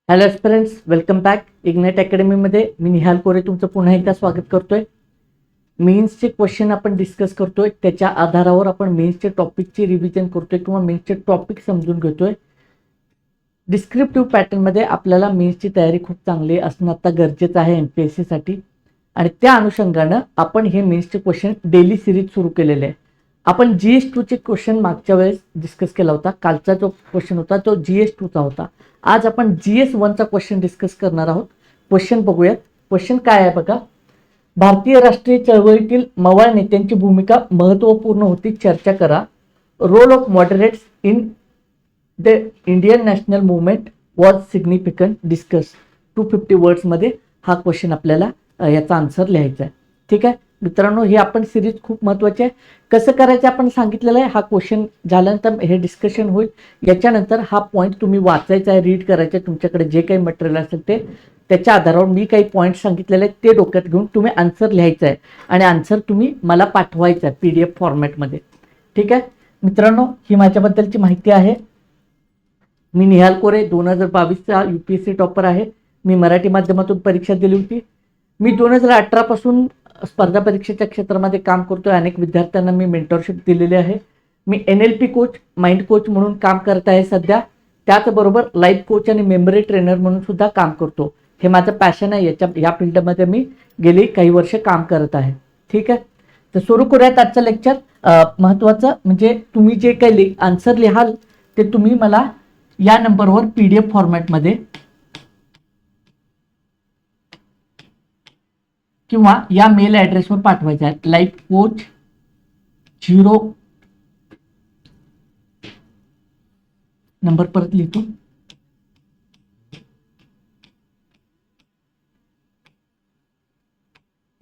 Hello friends, welcome back. Ignite अकॅडमीमध्ये मी निहाल कोरे तुमचं पुन्हा एकदा स्वागत करतोय. मेन्सचे क्वेश्चन आपण डिस्कस करतोय, त्याच्या आधारावर आपण मेन्सचे टॉपिकची रिव्हिजन करतोय किंवा मेन्सचे टॉपिक समजून घेतोय. डिस्क्रिप्टिव्ह पॅटर्नमध्ये आपल्याला मेन्सची तयारी खूप चांगली असणं आता गरजेचं आहे MPSC साठी, आणि त्या अनुषंगानं आपण हे मेन्सचे क्वेश्चन डेली सिरीज सुरू केलेले आहे. आपण GS2चे क्वेश्चन मागच्या वेळेस डिस्कस केला होता. कालचा जो क्वेश्चन होता तो GS2चा होता. आज आपण GS1चा क्वेश्चन डिस्कस करणार आहोत. क्वेश्चन बघूयात. क्वेश्चन काय आहे बघा. भारतीय राष्ट्रीय चळवळीतील मवाळ नेत्यांची भूमिका महत्त्वपूर्ण होती, चर्चा करा. Role of moderates in the Indian national movement was significant, discuss. 250 वर्ड्समध्ये हा क्वेश्चन आपल्याला याचा आन्सर लिहायचा आहे. ठीक आहे मित्रांनो, ही आपण सिरीज खूप महत्त्वाची आहे. कसं करायचं आपण सांगितलेलं आहे. हा क्वेश्चन झाल्यानंतर हे डिस्कशन होईल. याच्यानंतर हा पॉईंट तुम्ही वाचायचा आहे, रीड करायचं आहे. तुमच्याकडे जे काही मटेरियल असेल ते त्याच्या आधारावर मी काही पॉईंट सांगितलेले आहेत ते डोक्यात घेऊन तुम्ही आन्सर लिहायचा आहे आणि आन्सर तुम्ही मला पाठवायचा आहे PDF फॉर्मॅटमध्ये. ठीक आहे मित्रांनो, ही माझ्याबद्दलची माहिती आहे. मी निहाल कोरे 2022चा UPSC टॉपर आहे. मी मराठी माध्यमातून परीक्षा दिली होती. मी 2018 पासून स्पर्धा परीक्षेच्या क्षेत्रामध्ये काम करतोय. अनेक विद्यार्थ्यांना मी मेंटरशिप दिलेली आहे. मी NLP कोच, माइंड कोच म्हणून काम करत आहे सध्या. त्याचबरोबर लाईफ कोच आणि मेमरी ट्रेनर म्हणून सुद्धा काम करतो. हे माझं पॅशन आहे. या फील्डमध्ये मी गेली काही वर्ष काम करत आहे. ठीक आहे, तर सुरू करूयात आजचं लेक्चर. महत्त्वाचं म्हणजे तुम्ही जे काही आन्सर लिहाल ते तुम्ही मला या नंबरवर PDF फॉर्मॅटमध्ये किंवा या मेल ॲड्रेसवर पाठवायचं आहे. लाईफ कोच 0 नंबर परत लिहितो.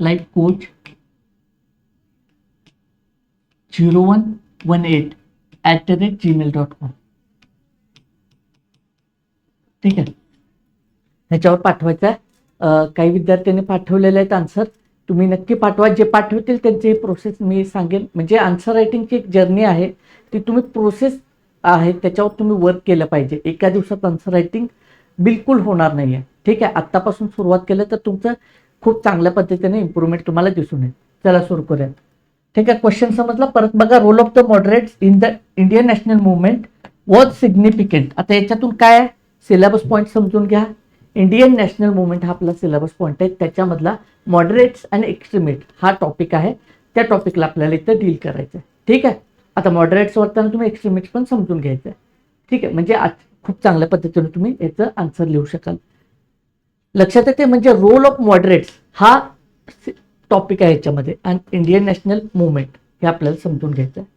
Life coach 0118@gmail.com. ठीक आहे, ह्याच्यावर पाठवायचं आहे. काही विद्यार्थ्यांनी पाठवलेले आहेत आन्सर. तुम्ही नक्की पाठवा. जे पाठवतील त्यांची ही प्रोसेस मी सांगेन. म्हणजे आन्सर रायटिंगची एक जर्नी आहे, ती तुम्ही प्रोसेस आहे त्याच्यावर तुम्ही वर्क केलं पाहिजे. एका दिवसात आन्सर रायटिंग बिलकुल होणार नाही आहे. ठीक आहे, आत्तापासून सुरुवात केलं तर तुमचं खूप चांगल्या पद्धतीने इम्प्रूव्हमेंट तुम्हाला दिसून येईल. चला सुरू करूयात. ठीक आहे, क्वेश्चन समजला. परत बघा. Role of the moderates in the Indian national movement was significant. आता याच्यातून काय आहे, सिलेबस पॉईंट समजून घ्या. इंडियन नॅशनल मूवमेंट हा आपला सिलेबस पॉईंट आहे. त्याच्यामधला मॉडरेट्स आणि एक्स्ट्रीमिट हा टॉपिक आहे. त्या टॉपिकला आपल्याला इथं डील करायचं आहे. ठीक आहे, आता मॉडरेट्स वरताना तुम्ही एक्स्ट्रीमिट पण समजून घ्यायचं आहे. ठीक आहे, म्हणजे आज खूप चांगल्या पद्धतीने तुम्ही याचं आन्सर लिहू शकाल. लक्षात येते. म्हणजे रोल ऑफ मॉडरेट्स हा टॉपिक आहे याच्यामध्ये, आणि इंडियन नॅशनल मूवमेंट हे आपल्याला समजून घ्यायचं आहे.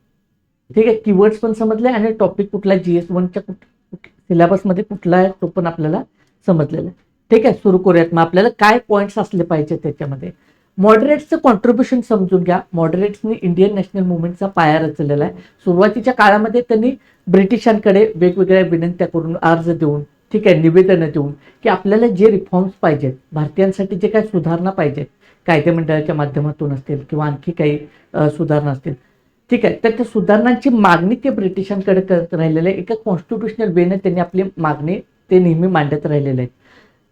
ठीक आहे, कीवर्ड्स पण समजले आणि टॉपिक कुठला GS1च्या सिलेबसमध्ये कुठला आहे तो पण आपल्याला समजलेलं आहे. ठीक आहे, सुरू करूयात. मग आपल्याला काय पॉईंट्स असले पाहिजे त्याच्यामध्ये. मॉडरेट्सचं कॉन्ट्रीब्युशन समजून घ्या. मॉडरेट्सनी इंडियन नॅशनल मूवमेंटचा पाया रचलेला आहे. सुरुवातीच्या काळामध्ये त्यांनी ब्रिटिशांकडे वेगवेगळ्या विनंत्या करून, अर्ज देऊन, ठीक आहे, निवेदनं देऊन की आपल्याला जे रिफॉर्म्स पाहिजेत, भारतीयांसाठी जे काही सुधारणा पाहिजेत, कायदेमंडळाच्या माध्यमातून असतील किंवा आणखी काही सुधारणा असतील, ठीक आहे, तर त्या सुधारणांची मागणी ते ब्रिटिशांकडे करत राहिलेले. एका कॉन्स्टिट्युशनल वेने त्यांनी आपली मागणी ते नेहमी मांडत राहिलेले आहेत.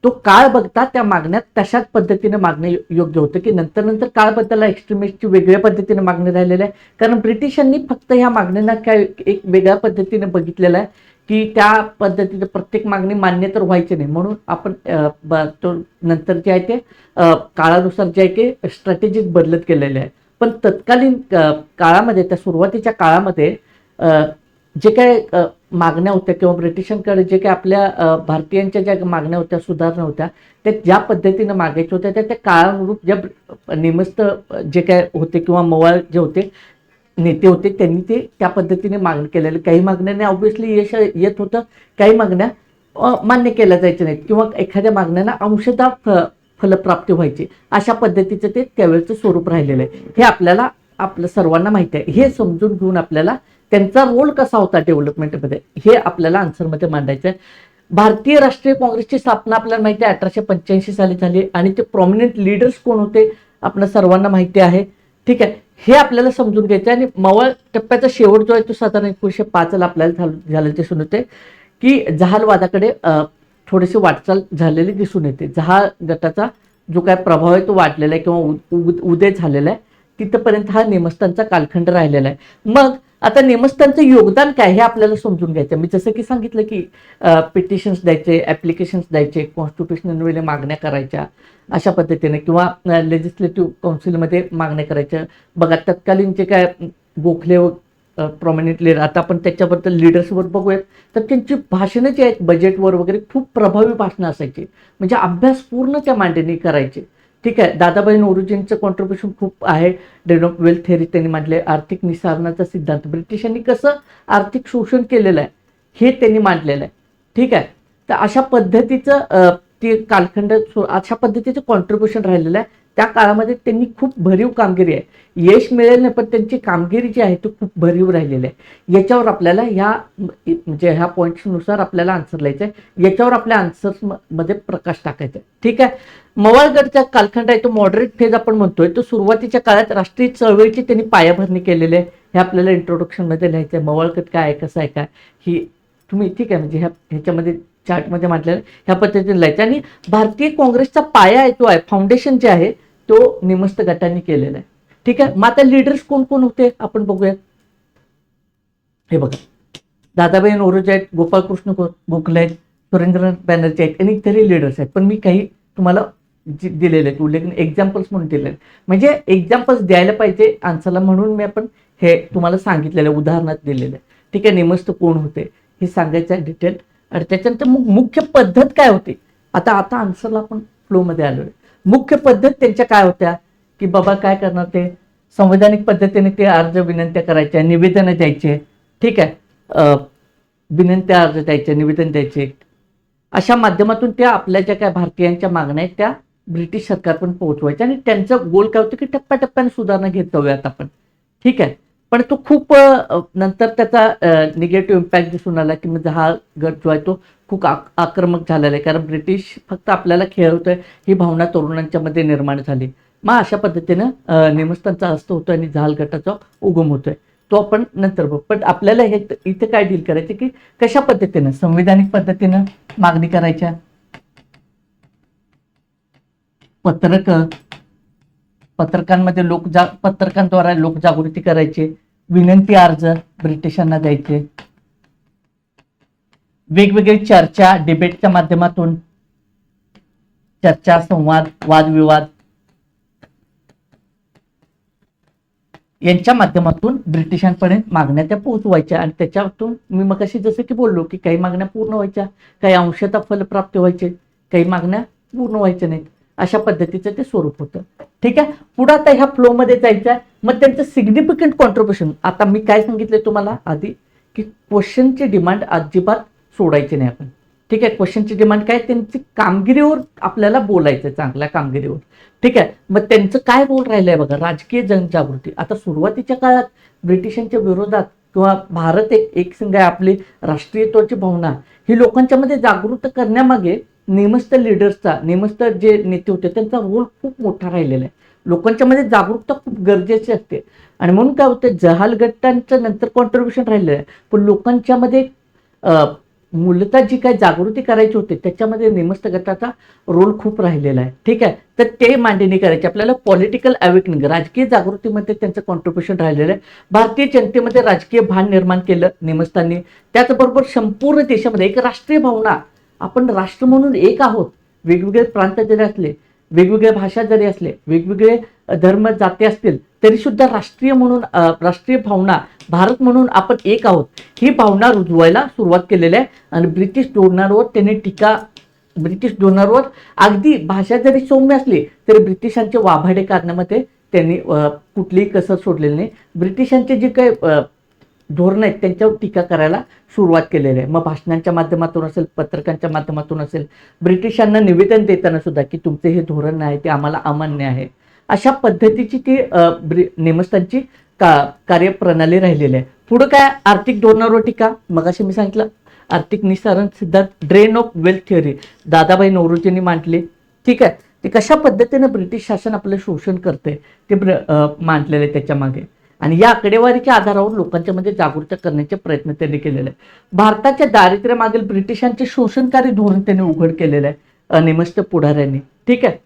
तो काळ बघता त्या मागण्यात तशाच पद्धतीने मागणे योग्य होतं की नंतर नंतर काळ बदलला. एक्स्ट्रीमिस्टची वेगळ्या पद्धतीने मागणी राहिलेली आहे, कारण ब्रिटिशांनी फक्त ह्या मागण्यांना काय एक वेगळ्या पद्धतीने बघितलेलं आहे की त्या पद्धतीने प्रत्येक मागणी मान्य तर व्हायची नाही. म्हणून आपण तो नंतर जे आहे ते काळानुसार जे आहे ते स्ट्रॅटेजीज बदलत गेलेले आहे. पण तत्कालीन काळामध्ये, त्या सुरुवातीच्या काळामध्ये जे काय मागण्या होत्या किंवा ब्रिटिशांकडे जे काही आपल्या भारतीयांच्या ज्या मागण्या होत्या, सुधारणा होत्या, त्या ज्या पद्धतीने मागायच्या होत्या त्या काळानुरूप ज्या नेमस्त जे काय होते किंवा मवाळ जे होते नेते होते त्यांनी ते त्या पद्धतीने मागणी केलेली. काही मागण्यांना ऑब्व्हियसली यश येत होतं, काही मागण्या मान्य केल्या जायच्या नाहीत किंवा एखाद्या मागण्यांना अंशतः फलप्राप्ती व्हायची. अशा पद्धतीचं ते त्यावेळेचं स्वरूप राहिलेलं आहे. हे आपल्याला आपलं सर्वांना माहिती आहे. हे समजून घेऊन आपल्याला त्यांचा रोल कसा होता डेव्हलपमेंटमध्ये हे आपल्याला आन्सरमध्ये मांडायचं आहे. भारतीय राष्ट्रीय काँग्रेसची स्थापना आपल्याला माहिती आहे 1885 साली झाली, आणि ते प्रॉमिनंट लीडर्स कोण होते आपल्या सर्वांना माहिती आहे. ठीक आहे, हे आपल्याला समजून घ्यायचं आहे. आणि मवाळ टप्प्याचा शेवट जो आहे तो साधारण 1905 आपल्याला झालेलं दिसून होते की जहालवादाकडे थोडीशी वाटचाल झालेली दिसून येते. जहाल गटाचा जो काय प्रभाव आहे तो वाढलेला आहे किंवा उदय झालेला आहे, तिथपर्यंत हा नेमस्थानचा कालखंड राहिलेला आहे. मग आता नेमस्थानचं योगदान काय हे आपल्याला समजून घ्यायचं. मी जसं की सांगितलं की पिटिशन्स द्यायचे, ॲप्लिकेशन्स द्यायचे, कॉन्स्टिट्युशनल वेळे मागण्या करायच्या अशा पद्धतीने, किंवा लेजिस्लेटिव्ह काउन्सिलमध्ये मागण्या करायच्या. बघा तत्कालीन जे काय गोखले प्रॉमिनंट लीडर, आता आपण त्याच्याबद्दल लीडर्सवर बघूयात, तर त्यांची भाषणं जी आहेत बजेटवर वगैरे खूप प्रभावी भाषणं असायची. म्हणजे अभ्यास पूर्ण त्या मांडणी करायचे. ठीक आहे. दादाभाई नौरोजींचं कॉन्ट्रीब्युशन खूप आहे. डेव्हलप वेल्थ थेअरी त्यांनी मांडले. आर्थिक निस्सारणाचा सिद्धांत, ब्रिटिशांनी कसं आर्थिक शोषण केलेलं आहे हे त्यांनी मांडलेलं आहे. ठीक आहे. तर अशा पद्धतीचं ते कालखंड, अशा पद्धतीचं कॉन्ट्रीब्युशन राहिलेलं आहे. त्या काळामध्ये त्यांनी खूप भरीव कामगिरी आहे. यश मिळेल नाही, पण त्यांची कामगिरी जी आहे ती खूप भरीव राहिलेली आहे. याच्यावर आपल्याला म्हणजे ह्या पॉईंट्सनुसार आपल्याला आन्सर लिहायचं आहे. याच्यावर आपल्या आन्सर्समध्ये प्रकाश टाकायचा आहे. ठीक आहे. मवाळगडचा कालखंड आहे तो मॉडरेट फेज आपण म्हणतोय. तो सुरुवातीच्या काळात राष्ट्रीय चळवळीची त्यांनी पायाभरणी केलेली आहे. हे आपल्याला इंट्रोडक्शनमध्ये लिहायचं आहे. मवाळगड काय आहे, कसं आहे काय, ही तुम्ही ठीक आहे म्हणजे ह्याच्यामध्ये चार्टमध्ये म्हटलेलं ह्या पद्धतीने लिहायचं. आणि भारतीय काँग्रेसचा पाया जो आहे, फाउंडेशन जे आहे, तो निमस्त गटांनी केलेला आहे. ठीक आहे. मग आता लीडर्स कोण कोण होते आपण बघूयात. हे बघा, दादाभाई नौरोजी आहेत, गोपाळकृष्ण गोखले आहेत, सुरेंद्रनाथ बॅनर्जी आहेत, आणि इतरही लीडर्स आहेत. पण मी काही तुम्हाला दिलेले आहेत उल्लेख, एक्झाम्पल्स म्हणून दिलेले आहेत. म्हणजे एक्झाम्पल्स द्यायला पाहिजे आन्सरला, म्हणून मी आपण हे तुम्हाला सांगितलेलं उदाहरणात दिलेलं आहे. ठीक आहे. निमस्त कोण होते हे सांगायचं आहे डिटेल. आणि त्याच्यानंतर मुख्य पद्धत काय होती. आता आन्सरला आपण फ्लोमध्ये आलोय. मुख्य पद्धत त्यांच्या काय होत्या की बाबा काय करणार, ते संवैधानिक पद्धतीने ते अर्ज विनंत्या करायच्या, निवेदन द्यायचे. ठीक आहे. विनंत्या, अर्ज द्यायचे, निवेदन द्यायचे. अशा माध्यमातून त्या आपल्या ज्या काय भारतीयांच्या मागण्या आहेत त्या ब्रिटिश सरकारपर्यंत पोहोचवायच्या. आणि त्यांचं गोल काय होतं की टप्प्याटप्प्याने सुधारणा घेत जाऊयात आपण. ठीक आहे. पण तो खूप नंतर त्याचा निगेटिव्ह इम्पॅक्ट दिसून आला की म्हणजे हा गट जो आहे तो खूप आक्रमक झालेला आहे. कारण ब्रिटिश फक्त आपल्याला खेळवतोय ही भावना तरुणांच्या मध्ये निर्माण झाली. मग अशा पद्धतीनं नेमस्थानचा हस्त होतोय आणि जहाल गटाचा उगम होतोय. तो आपण नंतर बघू. पण आपल्याला हे इथे काय डील करायचे की कशा पद्धतीनं संविधानिक पद्धतीनं मागणी करायच्या, पत्रकांमध्ये पत्रकांद्वारे लोकजागृती करायची, विनंती अर्ज ब्रिटिशांना द्यायचे, वेगवेगळी चर्चा, डिबेटच्या माध्यमातून चर्चा, संवाद, वादविवाद यांच्या माध्यमातून ब्रिटिशांपर्यंत मागण्या त्या पोहोचवायच्या. आणि त्याच्यातून मी मगाशी जसं की बोललो की काही मागण्या पूर्ण व्हायच्या, काही अंशतः फलप्राप्ती व्हायचे, काही मागण्या पूर्ण व्हायच्या नाहीत. अशा पद्धतीचं ते स्वरूप होतं. ठीक आहे. पुढे आता ह्या फ्लोमध्ये जायचं आहे. मग त्यांचं सिग्निफिकंट कॉन्ट्रीब्युशन, आता मी काय सांगितलंय तुम्हाला आधी की क्वेश्चनची डिमांड अजिबात सोडायची नाही आपण. ठीक आहे. क्वेश्चनची डिमांड काय, त्यांची कामगिरीवर आपल्याला बोलायचं, चांगल्या कामगिरीवर. ठीक आहे. मग त्यांचं काय रोल राहिलंय बघा, राजकीय जनजागृती. आता सुरुवातीच्या काळात ब्रिटिशांच्या विरोधात किंवा भारत एक संघ आहे, आपली राष्ट्रीयत्वाची भावना ही लोकांच्या मध्ये जागृत करण्यामागे नेमस्त लीडर्सचा, नेमस्त जे नेते होते त्यांचा रोल खूप मोठा राहिलेला आहे. लोकांच्या मध्ये जागरूकता खूप गरजेची असते. आणि म्हणून काय होतं, जहाल गटांचं नंतर कॉन्ट्रीब्युशन राहिलेलं आहे, पण लोकांच्या मध्ये मूलतः जी काही जागृती करायची होती त्याच्यामध्ये नेमस्त गटाचा रोल खूप राहिलेला आहे. ठीक आहे. तर ते मांडणी करायची आपल्याला. पॉलिटिकल अवेकनिंग, राजकीय जागृतीमध्ये त्यांचं कॉन्ट्रीब्युशन राहिलेलं आहे. भारतीय जनतेमध्ये राजकीय भान निर्माण केलं नेमस्थांनी. त्याचबरोबर संपूर्ण देशामध्ये एक राष्ट्रीय भावना, आपण राष्ट्र म्हणून एक आहोत, वेगवेगळे प्रांत जरी असले, वेगवेगळ्या भाषा जरी असले, वेगवेगळे धर्म जाती असतील, तरी सुद्धा राष्ट्रीय म्हणून, राष्ट्रीय भावना, भारत म्हणून आपण एक आहोत, ही भावना रुजवायला सुरुवात केलेली आहे. आणि ब्रिटिश धोरणावर अगदी भाषा जरी सौम्य असली तरी ब्रिटिशांचे वाभाडे करण्यामध्ये त्यांनी कुठलीही कसर सोडलेली नाही. ब्रिटिशांचे जे काही धोरण आहेत त्यांच्यावर टीका करायला सुरुवात केलेली आहे. मग भाषणांच्या माध्यमातून असेल, पत्रकांच्या माध्यमातून असेल, ब्रिटिशांना निवेदन देताना सुद्धा की तुमचे हे धोरण आहे ते आम्हाला अमान्य आहे. अशा पद्धतीची ती नेमस्थानची कार्यप्रणाली राहिलेली आहे. पुढे काय, आर्थिक धोरणावर टीका. मगाशी मी सांगितलं आर्थिक निस्सारण सिद्धांत, drain of wealth theory Dadabhai नौरोजींनी मांडली. ठीक आहे. ते कशा पद्धतीने ब्रिटिश शासन आपलं शोषण करते ते मांडलेलं आहे त्याच्या मागे. आणि या आकडेवारीच्या आधारावर लोकांच्या मध्ये जागरूकता करण्याचे प्रयत्न त्यांनी केलेले आहे. भारताच्या दारिद्र्यामागील ब्रिटिशांचे शोषणकारी धोरण त्यांनी उघड केलेलं आहे नेमस्त पुढाऱ्यांनी. ठीक आहे.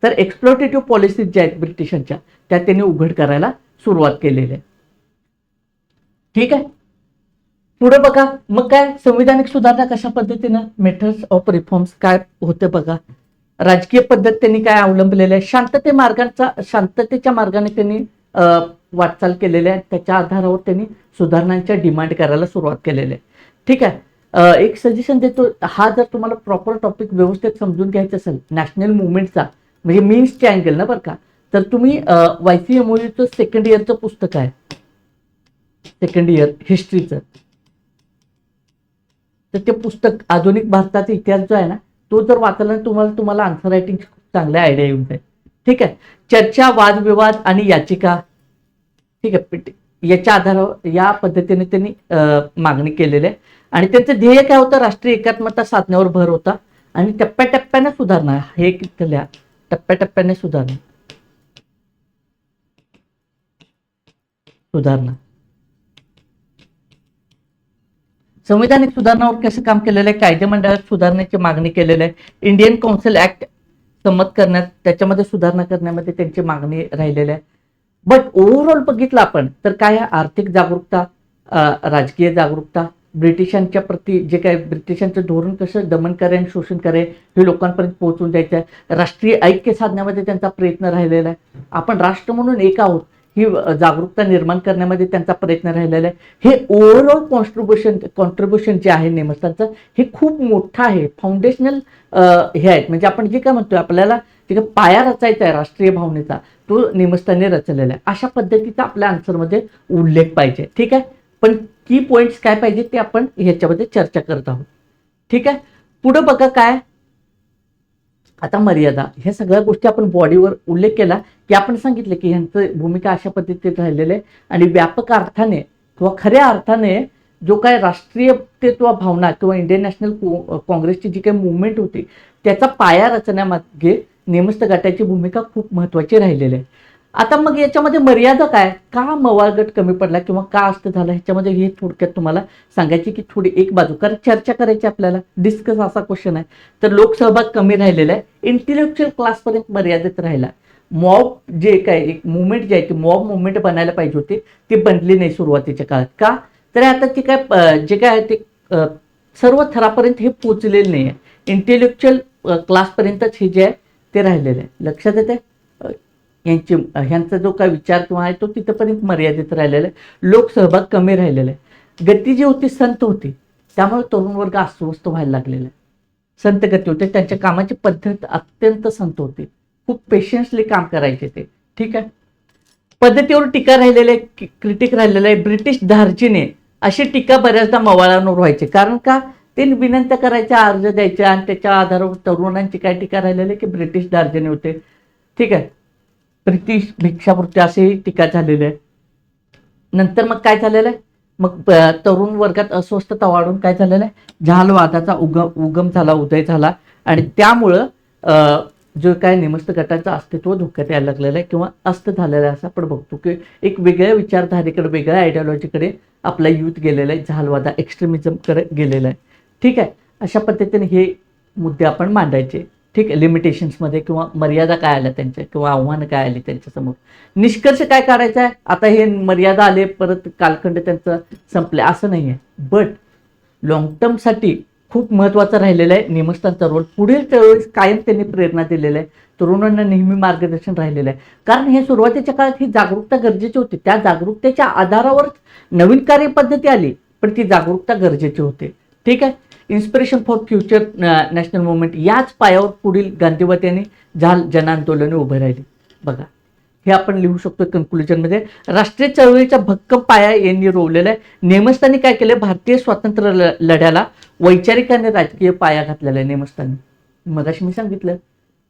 तर एक्सप्लॉटेटिव्ह पॉलिसीज ज्या आहेत ब्रिटिशांच्या त्या त्यांनी उघड करायला सुरुवात केलेली आहे. ठीक आहे. पुढे बघा मग काय संविधानिक सुधारणा कशा पद्धतीनं मेथड्स ऑफ रिफॉर्म्स काय होते बघा. राजकीय पद्धत त्यांनी काय अवलंबलेल्या आहे, शांततेच्या मार्गाने त्यांनी वाटचाल केलेली आहे. त्याच्या आधारावर त्यांनी सुधारणांच्या डिमांड करायला सुरुवात केलेली आहे. ठीक आहे. एक सजेशन देतो, हा जर तुम्हाला प्रॉपर टॉपिक व्यवस्थित समजून घ्यायचा असेल नॅशनल मुवमेंटचा म्हणजे मीन्सचे अँगल ना बरं का, तर तुम्ही YCMOUचं सेकंड इयरचं पुस्तक आहे, सेकंड इयर हिस्ट्रीचं, तर ते पुस्तक आधुनिक भारताचा इतिहास जो आहे ना तो जर वाचला तुम्हाला आन्सर रायटिंग चांगल्या आयडिया येऊन जाईल. ठीक आहे. चर्चा, वादविवाद आणि याचिका, ठीक आहे, याच्या आधारावर या पद्धतीने त्यांनी मागणी केलेली आहे. आणि त्यांचं ध्येय काय होतं, राष्ट्रीय एकात्मता साधण्यावर भर होता आणि टप्प्याटप्प्याने सुधारणा, हे लिहा, टप्प्याटप्प्याने सुधारणा. संविधानिक सुधारणावर कसं काम केलेलं आहे, कायदे मंडळात सुधारण्याची मागणी केलेली आहे. इंडियन काउन्सिल ऍक्ट संमत करण्यात, त्याच्यामध्ये सुधारणा करण्यामध्ये त्यांची मागणी राहिलेली आहे. बट ओव्हरऑल बघितलं आपण तर काय, आर्थिक जागरूकता, राजकीय जागरूकता, ब्रिटिशांच्या प्रती जे काय ब्रिटिशांचं धोरण कसं दमन करे आणि शोषण करे हे लोकांपर्यंत पोहोचून द्यायचं आहे. राष्ट्रीय ऐक्य साधण्यामध्ये त्यांचा प्रयत्न राहिलेला आहे. आपण राष्ट्र म्हणून एक आहोत ही जागरूकता निर्माण करण्यामध्ये त्यांचा प्रयत्न राहिलेला आहे. हे ओव्हरऑल कॉन्ट्रीब्युशन जे आहे नेमस्थांचं हे खूप मोठं आहे, फाउंडेशनल हे आहेत. म्हणजे आपण जे काय म्हणतोय आपल्याला जे काय पाया रचायचा आहे राष्ट्रीय भावनेचा तो नेमस्थांनी रचलेला आहे. अशा पद्धतीचा आपल्या आन्सरमध्ये उल्लेख पाहिजे. ठीक आहे. पण की पॉइंट्स काय पाहिजे ते आपण ह्याच्यामध्ये चर्चा करत आहोत. ठीक आहे. पुढे बघा काय, आता मर्यादा, ह्या सगळ्या गोष्टी आपण बॉडीवर उल्लेख केला की आपण सांगितले की ह्यांचं भूमिका अशा पद्धतीने राहिलेली आहे. आणि व्यापक अर्थाने किंवा खऱ्या अर्थाने जो काय राष्ट्रीयत्व भावना किंवा इंडियन नॅशनल काँग्रेसची जी काही मुवमेंट होती त्याचा पाया रचण्यामागे नेमस्त गटाची भूमिका खूप महत्वाची राहिलेली आहे. आता मग याच्यामध्ये मर्यादा काय, का मवाळ गट कमी पडला किंवा का असतं झालं, ह्याच्यामध्ये हे थोडक्यात तुम्हाला सांगायची की थोडी एक बाजू, कारण चर्चा करायची आपल्याला, डिस्कस असा क्वेश्चन आहे. तर लोकसहभाग कमी राहिलेला आहे, इंटेलेक्च्युअल क्लासपर्यंत मर्यादित राहिला. मॉब जे काय एक मुवमेंट जे आहे ती मॉब मुवमेंट बनायला पाहिजे होती ती बनली नाही सुरुवातीच्या काळात. का तर आता ती काय जे काय आहे ते सर्व थरापर्यंत हे पोचलेलं नाही आहे. इंटेलेक्च्युअल क्लासपर्यंतच हे जे आहे ते राहिलेलं आहे. लक्षात येते, ह्यांचा जो काय विचार किंवा आहे तो तिथपर्यंत मर्यादित राहिलेला आहे. लोकसहभाग कमी राहिलेला आहे. गती जी होती संत होती, त्यामुळे तरुण वर्ग अस्वस्थ व्हायला लागलेला आहे. संत गती होते, त्यांच्या कामाची पद्धत अत्यंत संत होती, खूप पेशन्सली काम करायचे ते. ठीक आहे. पद्धतीवर टीका राहिलेली आहे, क्रिटिक राहिलेलं आहे. ब्रिटिश धार्जिणे अशी टीका बऱ्याचदा मवाळांवर व्हायची. कारण का, ते विनंत्या करायच्या, अर्ज द्यायच्या आणि त्याच्या आधारावर तरुणांची काय टीका राहिलेली आहे की ब्रिटिश धार्जिणे होते. ठीक आहे. ब्रिटिश भिक्षावृत्ती अशी टीका झालेली आहे. नंतर मग काय झालेलं आहे, मग तरुण वर्गात अस्वस्थता वाढून काय झालेलं आहे, जहालवादाचा उगम झाला, उदय झाला. आणि त्यामुळं जो काय नेमस्त गटाचं अस्तित्व धोक्यात यायला लागलेलं आहे किंवा अस्त झालेलं आहे असं आपण बघतो की एक वेगळ्या विचारधारेकडे, वेगळ्या आयडिओलॉजीकडे आपला युथ गेलेला आहे, जहालवादा एक्स्ट्रीमिझमकडे गेलेला आहे. ठीक आहे. अशा पद्धतीने हे मुद्दे आपण मांडायचे. ठीक आहे. लिमिटेशन्समध्ये किंवा मर्यादा काय आल्या त्यांच्या किंवा आव्हानं काय आली त्यांच्यासमोर, निष्कर्ष काय काढायचा आहे. आता हे मर्यादा आले परत कालखंड त्यांचं संपले असं नाही आहे, बट लॉंग टर्मसाठी खूप महत्त्वाचं राहिलेलं आहे नेमस्थांचा रोल. पुढील त्यावेळेस कायम त्यांनी प्रेरणा दिलेली आहे, तरुणांना नेहमी मार्गदर्शन राहिलेलं आहे. कारण हे सुरुवातीच्या काळात ही जागरूकता गरजेची होती, त्या जागरूकतेच्या आधारावर नवीन कार्यपद्धती आली, पण ती जागरूकता गरजेची होती. ठीक आहे. Inspiration for future national movement याच पायावर पुढील गांधीवादी आणि जन आंदोलने उभे राहिली. बघा हे आपण लिहू शकतो कन्क्लुजनमध्ये. राष्ट्रीय चळवळीचा भक्कम पाया यांनी रोवलेला आहे. नेमस्थांनी काय केलं, भारतीय स्वातंत्र्य लढ्याला वैचारिक आणि राजकीय पाया घातलेला आहे नेमस्थांनी. मगाशी मी सांगितलं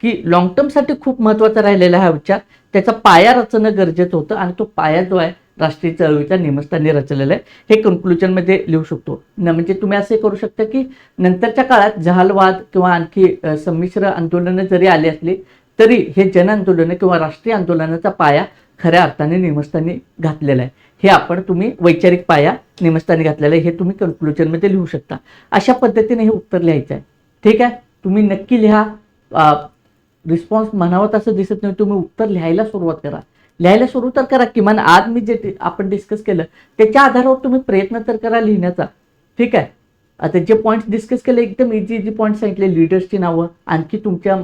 की लॉंग टर्मसाठी खूप महत्त्वाचा राहिलेला हा विचार, त्याचा पाया रचणं गरजेचं होतं आणि तो पाया जो आहे राष्ट्रीय चळवळीच्या नेमस्थांनी रचलेलं आहे. हे कन्क्लुजनमध्ये लिहू शकतो. म्हणजे तुम्ही असे करू शकता की नंतरच्या काळात जहालवाद किंवा आणखी संमिश्र आंदोलनं जरी आली असली तरी हे जन आंदोलन किंवा राष्ट्रीय आंदोलनाचा पाया खऱ्या अर्थाने निमस्थानी घातलेला आहे, हे आपण तुम्ही वैचारिक पाया निमस्थानी घातलेला आहे हे तुम्ही कन्क्लुजनमध्ये लिहू शकता. अशा पद्धतीने हे उत्तर लिहायचं आहे. ठीक आहे, तुम्ही नक्की लिहा. रिस्पॉन्स म्हणावं तसं दिसत नाही, तुम्ही उत्तर लिहायला सुरुवात करा. लिहायला सुरू तर करा, किमान आज मी जे आपण डिस्कस केलं त्याच्या आधारावर तुम्ही प्रयत्न तर करा लिहिण्याचा. ठीक आहे, आता जे पॉईंट्स डिस्कस केले एकदम इझी इझी पॉईंट्स सांगितले. लिडर्सची नावं आणखी तुमच्या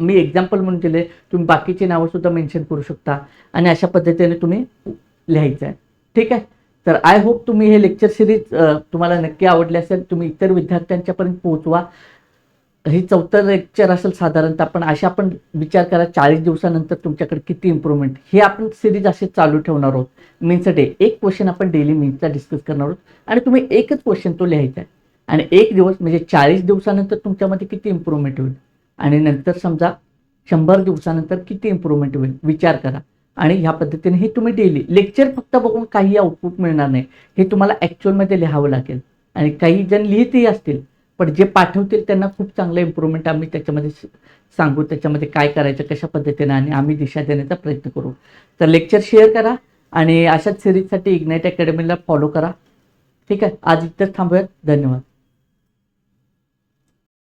मी एक्झाम्पल म्हणून दिले, तुम्ही बाकीची नावं सुद्धा मेन्शन करू शकता आणि अशा पद्धतीने तुम्ही लिहायचं आहे. ठीक आहे, तर आय होप तुम्ही हे लेक्चर सिरीज तुम्हाला नक्की आवडले असेल. तुम्ही इतर विद्यार्थ्यांच्यापर्यंत पोहोचवा. हे 4थं लेक्चर असेल साधारणतः, पण अशा आपण विचार करा 40 दिवसानंतर तुमच्याकडे किती इम्प्रूव्हमेंट. हे आपण सिरीज असे चालू ठेवणार आहोत. मीन्स डे एक क्वेश्चन आपण डेली मीन्सचा डिस्कस करणार आहोत आणि तुम्ही एकच क्वेश्चन तो लिहायचा आहे आणि एक दिवस म्हणजे 40 दिवसानंतर तुमच्यामध्ये किती इम्प्रूव्हमेंट होईल आणि नंतर समजा 100 दिवसानंतर किती इम्प्रूव्हमेंट होईल विचार करा. आणि ह्या पद्धतीने हे तुम्ही डेली लेक्चर फक्त बघून काही आउटपुट मिळणार नाही, हे तुम्हाला ॲक्च्युअलमध्ये लिहावं लागेल. आणि काही जण लिहितही असतील, पण जे पाठवतील त्यांना खूप चांगलं इम्प्रूव्हमेंट आम्ही त्याच्यामध्ये सांगू, त्याच्यामध्ये काय करायचं कशा पद्धतीने, आणि आम्ही दिशा देण्याचा प्रयत्न करू. तर लेक्चर शेअर करा आणि अशाच सिरीजसाठी इग्नाईट अकॅडमीला फॉलो करा. ठीक आहे, आज इथंच थांबूयात. धन्यवाद.